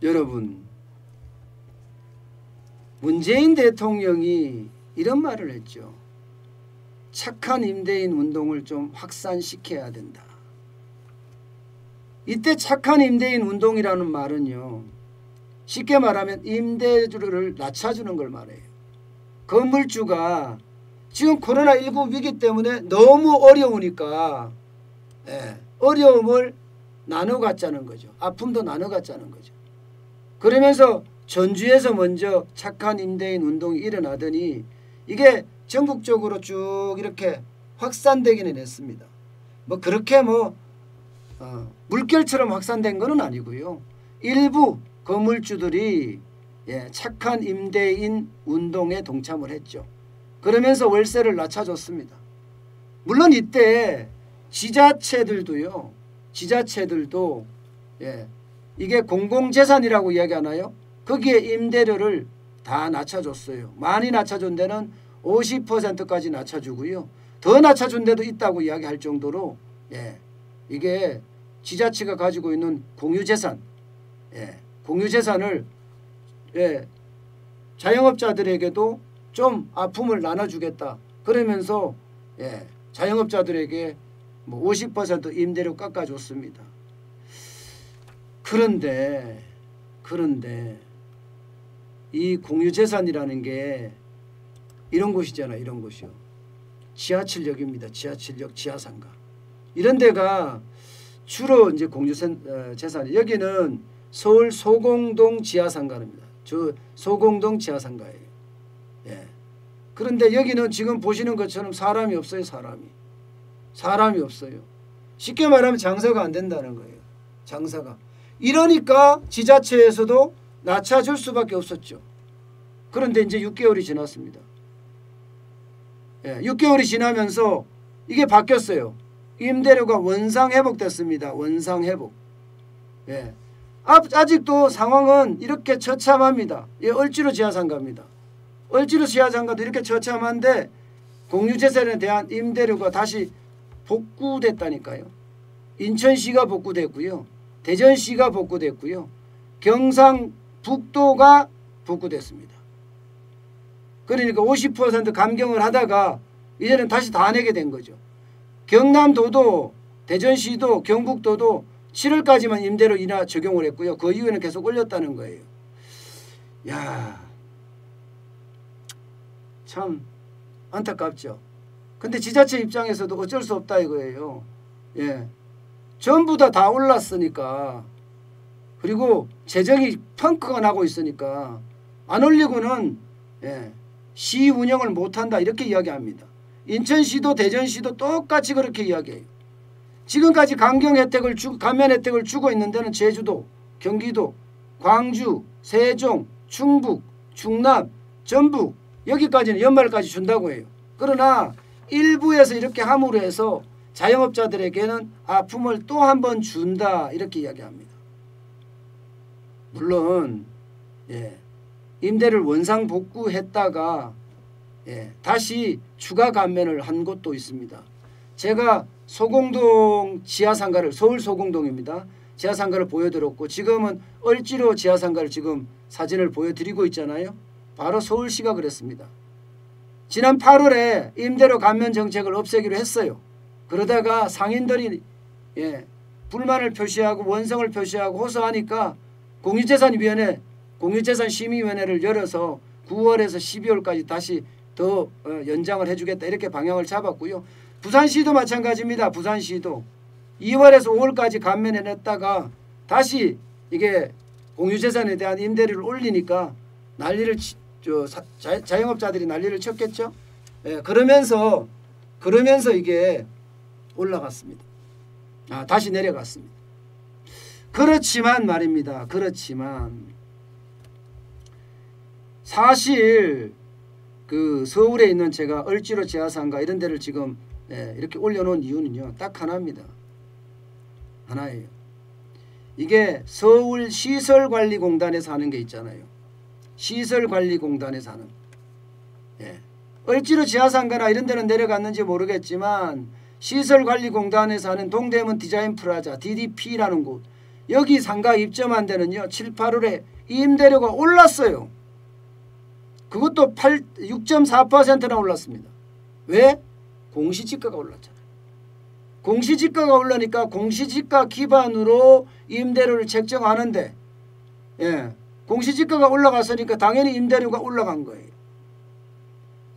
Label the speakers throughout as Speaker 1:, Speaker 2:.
Speaker 1: 여러분, 문재인 대통령이 이런 말을 했죠. 착한 임대인 운동을 좀 확산시켜야 된다. 이때 착한 임대인 운동이라는 말은요, 쉽게 말하면 임대료를 낮춰주는 걸 말해요. 건물주가 지금 코로나19 위기 때문에 너무 어려우니까 어려움을 나눠 갖자는 거죠. 아픔도 나눠 갖자는 거죠. 그러면서 전주에서 먼저 착한 임대인 운동이 일어나더니 이게 전국적으로 쭉 이렇게 확산되기는 했습니다. 뭐 그렇게 물결처럼 확산된 건 아니고요. 일부 건물주들이 착한 임대인 운동에 동참을 했죠. 그러면서 월세를 낮춰줬습니다. 물론 이때 지자체들도 이게 공공재산이라고 이야기하나요? 거기에 임대료를 다 낮춰줬어요. 많이 낮춰준 데는 50%까지 낮춰주고요. 더 낮춰준 데도 있다고 이야기할 정도로 이게 지자체가 가지고 있는 공유재산, 공유재산을 자영업자들에게도 좀 아픔을 나눠주겠다. 그러면서 자영업자들에게 50% 임대료 깎아줬습니다. 그런데 이 공유재산이라는 게 이런 곳이잖아요. 이런 곳이요. 지하철역입니다. 지하철역, 지하상가. 이런 데가 주로 이제 공유재산이 여기는 서울 소공동 지하상가입니다. 저 소공동 지하상가예요. 그런데 여기는 지금 보시는 것처럼 사람이 없어요. 사람이 없어요. 쉽게 말하면 장사가 안 된다는 거예요. 장사가. 이러니까 지자체에서도 낮춰줄 수밖에 없었죠. 그런데 이제 6개월이 지났습니다. 6개월이 지나면서 이게 바뀌었어요. 임대료가 원상 회복됐습니다. 원상 회복. 아직도 상황은 이렇게 처참합니다. 을지로 지하상가입니다. 을지로 지하상가도 이렇게 처참한데 공유재산에 대한 임대료가 다시 복구됐다니까요. 인천시가 복구됐고요. 대전시가 복구됐고요. 경상북도가 복구됐습니다. 그러니까 50% 감경을 하다가 이제는 다시 다 내게 된 거죠. 경남도도 대전시도 경북도도 7월까지만 임대료 인하 적용을 했고요. 그 이후에는 계속 올렸다는 거예요. 야, 참 안타깝죠. 근데 지자체 입장에서도 어쩔 수 없다 이거예요. 전부 다 올랐으니까, 그리고 재정이 펑크가 나고 있으니까 안 올리고는 시 운영을 못한다 이렇게 이야기합니다. 인천시도 대전시도 똑같이 그렇게 이야기해요. 지금까지 감면 혜택을 주고 있는 데는 제주도, 경기도, 광주, 세종, 충북, 충남, 전북 여기까지는 연말까지 준다고 해요. 그러나 일부에서 이렇게 함으로 해서 자영업자들에게는 아픔을 또 한 번 준다 이렇게 이야기합니다. 물론 임대를 원상 복구했다가 다시 추가 감면을 한 곳도 있습니다. 제가 소공동 지하상가를, 서울 소공동입니다. 지하상가를 보여드렸고 지금은 을지로 지하상가를 지금 사진을 보여드리고 있잖아요. 바로 서울시가 그랬습니다. 지난 8월에 임대료 감면 정책을 없애기로 했어요. 그러다가 상인들이 불만을 표시하고 원성을 표시하고 호소하니까 공유재산위원회, 공유재산심의위원회를 열어서 9월에서 12월까지 다시 더 연장을 해주겠다 이렇게 방향을 잡았고요. 부산시도 마찬가지입니다. 부산시도 2월에서 5월까지 감면해냈다가 다시 이게 공유재산에 대한 임대료를 올리니까 난리를 자영업자들이 난리를 쳤겠죠. 그러면서 이게 올라갔습니다. 다시 내려갔습니다. 그렇지만 말입니다. 그렇지만 사실 그 서울에 있는 제가 을지로 지하상가 이런 데를 지금 이렇게 올려놓은 이유는요. 딱 하나입니다. 하나예요. 이게 서울시설관리공단에서 하는 게 있잖아요. 시설관리공단에서 하는 을지로 지하상가나 이런 데는 내려갔는지 모르겠지만 시설관리공단에서 하는 동대문 디자인 프라자 DDP라는 곳, 여기 상가 입점한 데는요 7, 8월에 임대료가 올랐어요. 그것도 6.4%나 올랐습니다. 왜? 공시지가가 올랐잖아요. 공시지가가 올라니까 공시지가 기반으로 임대료를 책정하는데, 예, 공시지가가 올라갔으니까 당연히 임대료가 올라간 거예요.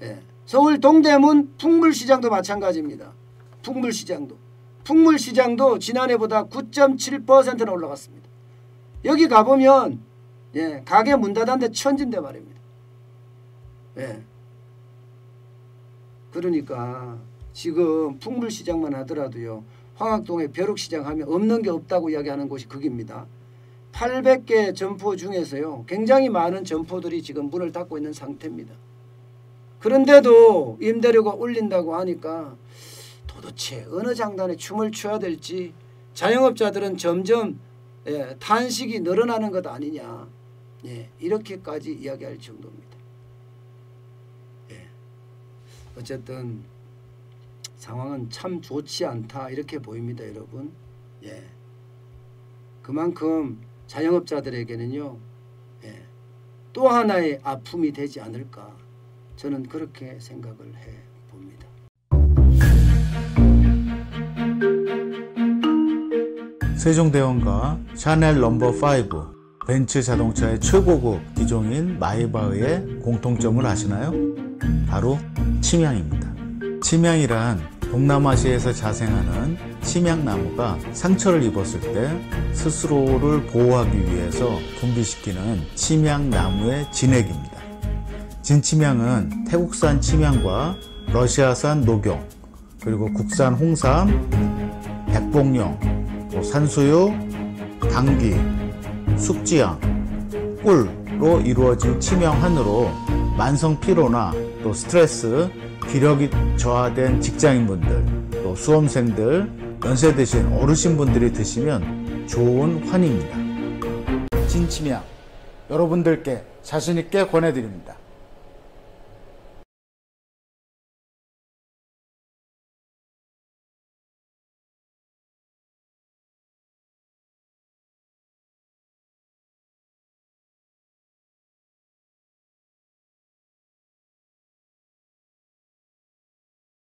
Speaker 1: 예, 서울 동대문 풍물시장도 마찬가지입니다. 풍물시장도 지난해보다 9.7%나 올라갔습니다. 여기 가보면 예, 가게 문 닫았는데 천진데 말입니다. 예. 그러니까 지금 풍물시장만 하더라도요, 황학동에 벼룩시장 하면 없는 게 없다고 이야기하는 곳이 거기입니다. 800개 점포 중에서요 굉장히 많은 점포들이 지금 문을 닫고 있는 상태입니다. 그런데도 임대료가 올린다고 하니까 도대체 어느 장단에 춤을 춰야 될지 자영업자들은 점점 예, 탄식이 늘어나는 것 아니냐, 예, 이렇게까지 이야기할 정도입니다. 예. 어쨌든 상황은 참 좋지 않다 이렇게 보입니다, 여러분. 예. 그만큼 자영업자들에게는요, 예, 또 하나의 아픔이 되지 않을까, 저는 그렇게 생각을 해 봅니다.
Speaker 2: 세종대왕과 샤넬 넘버5, 벤츠 자동차의 최고급 기종인 마이바흐의 공통점을 아시나요? 바로 침향입니다. 침향이란 동남아시아에서 자생하는 침향나무가 상처를 입었을 때 스스로를 보호하기 위해서 분비시키는 침향나무의 진액입니다. 진침향은 태국산 침향과 러시아산 녹용, 그리고 국산 홍삼, 백봉령, 산수유, 당귀, 숙지향, 꿀로 이루어진 침향환으로 만성 피로나 또 스트레스, 기력이 저하된 직장인분들, 또 수험생들, 연세 드신 어르신분들이 드시면 좋은 환입니다. 진침향 여러분들께 자신있게 권해드립니다.